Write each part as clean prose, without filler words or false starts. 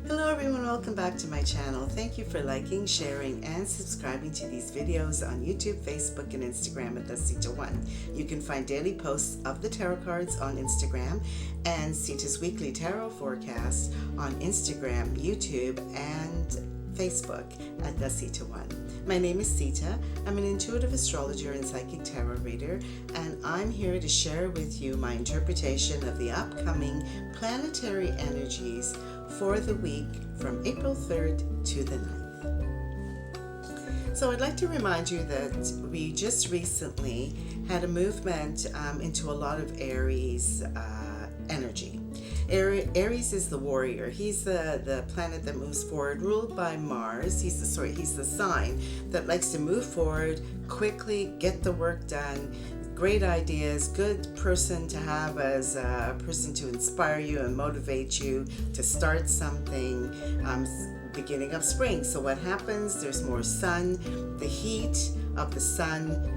Hello everyone, welcome back to my channel. Thank you for liking, sharing, and subscribing to these videos on YouTube, Facebook, and Instagram at Sita1. You can find daily posts of the tarot cards on Instagram and Sita's weekly tarot forecast on Instagram, YouTube, and Facebook at Sita1. My name is Sita. I'm an intuitive astrologer and psychic tarot reader, and I'm here to share with you my interpretation of the upcoming planetary energies for the week from April 3rd to the 9th. So I'd like to remind you that we just recently had a movement into a lot of Aries energy. Aries is the warrior. He's the planet that moves forward, ruled by Mars. He's the sign that likes to move forward quickly, get the work done. Great ideas, good person to have as a person to inspire you and motivate you to start something. Beginning of spring. So what happens? There's more sun. The heat of the sun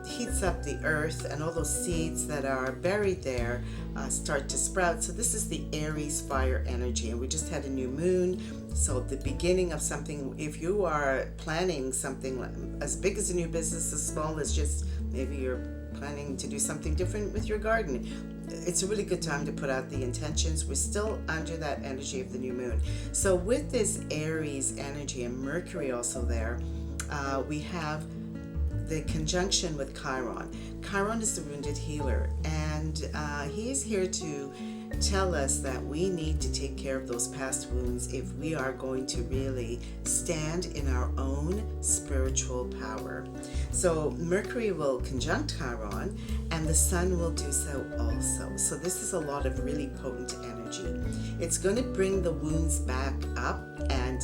heats up the earth, and all those seeds that are buried there start to sprout. So this is the Aries fire energy, and we just had a new moon. So the beginning of something, if you are planning something as big as a new business, as small as just maybe you're planning to do something different with your garden, it's a really good time to put out the intentions. We're still under that energy of the new moon. So with this Aries energy and Mercury also there, we have the conjunction with Chiron. Chiron is the wounded healer, and he is here to tell us that we need to take care of those past wounds if we are going to really stand in our own spiritual power. So Mercury will conjunct Chiron, and the sun will do so also. So this is a lot of really potent energy. It's going to bring the wounds back up, and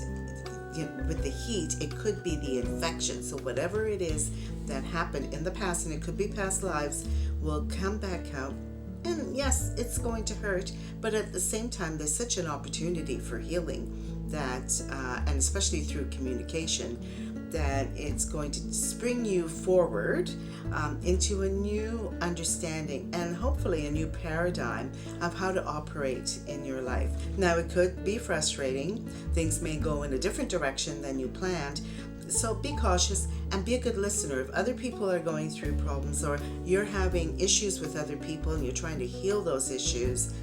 with the heat, it could be the infection. So whatever it is that happened in the past, and it could be past lives, will come back out. And yes, it's going to hurt, but at the same time, there's such an opportunity for healing that, and especially through communication, that it's going to spring you forward into a new understanding and hopefully a new paradigm of how to operate in your life. Now, it could be frustrating. Things may go in a different direction than you planned. So be cautious and be a good listener. If other people are going through problems, or you're having issues with other people and you're trying to heal those issues,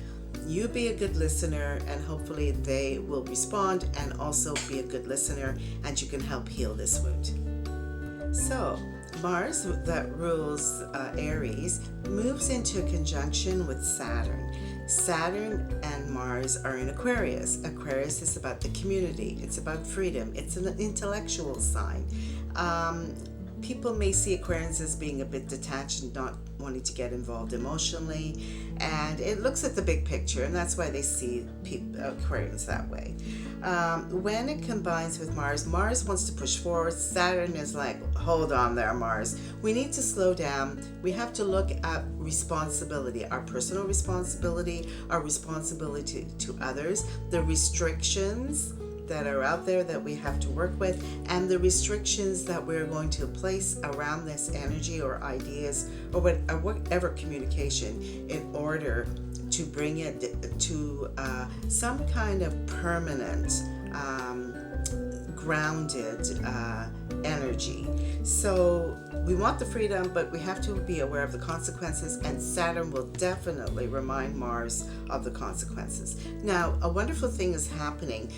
you be a good listener, and hopefully they will respond and also be a good listener, and you can help heal this wound. So Mars, that rules Aries, moves into a conjunction with Saturn. Saturn and Mars are in Aquarius. Aquarius is about the community. It's about freedom. It's an intellectual sign. People may see Aquarians as being a bit detached and not wanting to get involved emotionally, and it looks at the big picture, and that's why they see Aquarians that way. When it combines with Mars, Mars wants to push forward. Saturn is like, hold on there, Mars. We need to slow down. We have to look at responsibility, our personal responsibility, our responsibility to others, the restrictions that are out there that we have to work with, and the restrictions that we're going to place around this energy or ideas or whatever communication in order to bring it to some kind of permanent grounded energy. So we want the freedom, but we have to be aware of the consequences, and Saturn will definitely remind Mars of the consequences. Now, a wonderful thing is happening.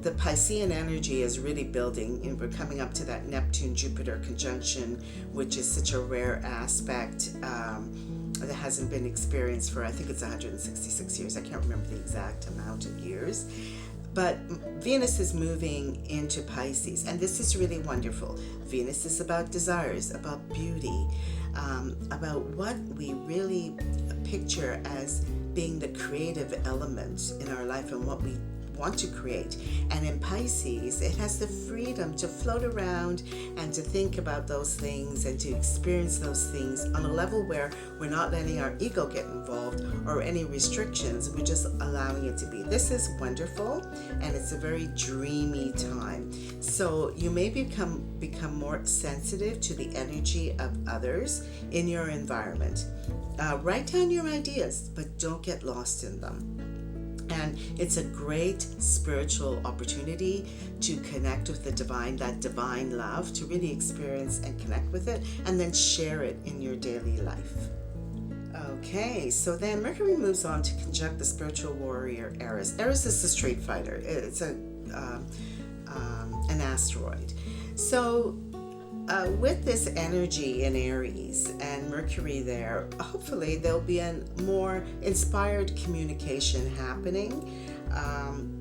The Piscean energy is really building, and we're coming up to that Neptune-Jupiter conjunction, which is such a rare aspect that hasn't been experienced for, I think it's 166 years. I can't remember the exact amount of years. But Venus is moving into Pisces, and this is really wonderful. Venus is about desires, about beauty, about what we really picture as being the creative element in our life and what we want to create. And in Pisces, it has the freedom to float around and to think about those things and to experience those things on a level where we're not letting our ego get involved or any restrictions. We're just allowing it to be. This is wonderful, and it's a very dreamy time. So you may become more sensitive to the energy of others in your environment. Write down your ideas, but don't get lost in them. and it's a great spiritual opportunity to connect with the divine, that divine love, to really experience and connect with it, and then share it in your daily life. Okay, so then Mercury moves on to conjunct the spiritual warrior Eris. Eris is the street fighter. It's an asteroid. So with this energy in Aries and Mercury there, hopefully there'll be a more inspired communication happening.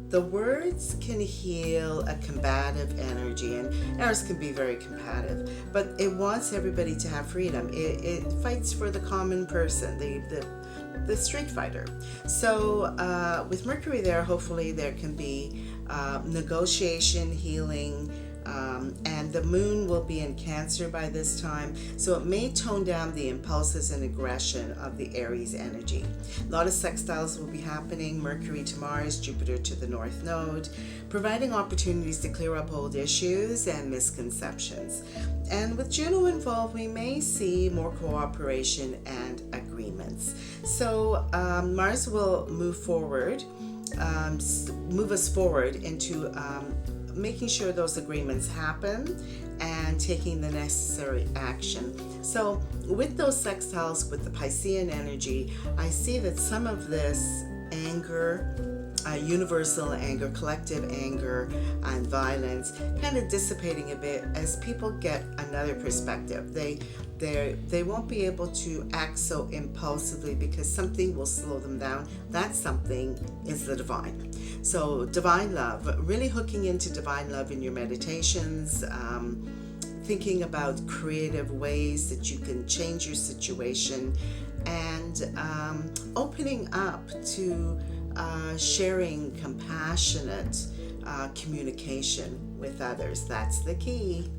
The words can heal a combative energy, and Aries can be very combative, but it wants everybody to have freedom. It fights for the common person, the street fighter. So with Mercury there, hopefully there can be negotiation, healing, and the moon will be in Cancer by this time, so it may tone down the impulses and aggression of the Aries energy. A lot of sextiles will be happening, Mercury to Mars, Jupiter to the North Node, providing opportunities to clear up old issues and misconceptions. And with Juno involved, we may see more cooperation and agreements. So Mars will move us forward into making sure those agreements happen and taking the necessary action. So with those sextiles with the Piscean energy, I see that some of this anger, universal anger, collective anger, and violence kind of dissipating a bit as people get another perspective. They won't be able to act so impulsively because something will slow them down. That something is the divine. So divine love, really hooking into divine love in your meditations, thinking about creative ways that you can change your situation, and opening up to sharing compassionate communication with others. That's the key.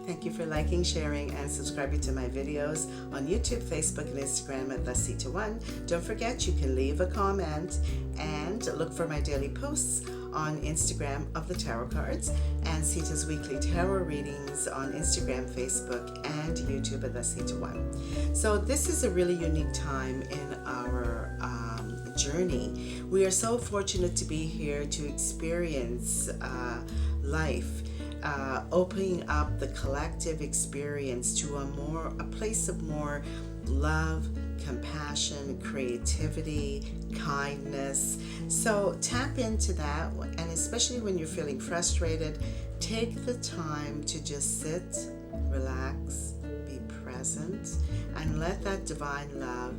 Thank you for liking, sharing, and subscribing to my videos on YouTube, Facebook, and Instagram at Sita1. Don't forget, you can leave a comment and look for my daily posts on Instagram of the tarot cards, and Sita's weekly tarot readings on Instagram, Facebook, and YouTube at Sita1. So this is a really unique time in our journey. We are so fortunate to be here to experience life. Opening up the collective experience to a place of more love, compassion, creativity, kindness. So tap into that, and especially when you're feeling frustrated, take the time to just sit, relax, be present, and let that divine love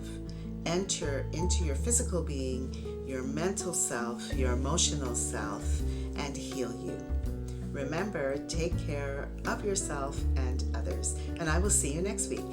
enter into your physical being, your mental self, your emotional self, and heal you. Remember, take care of yourself and others, and I will see you next week.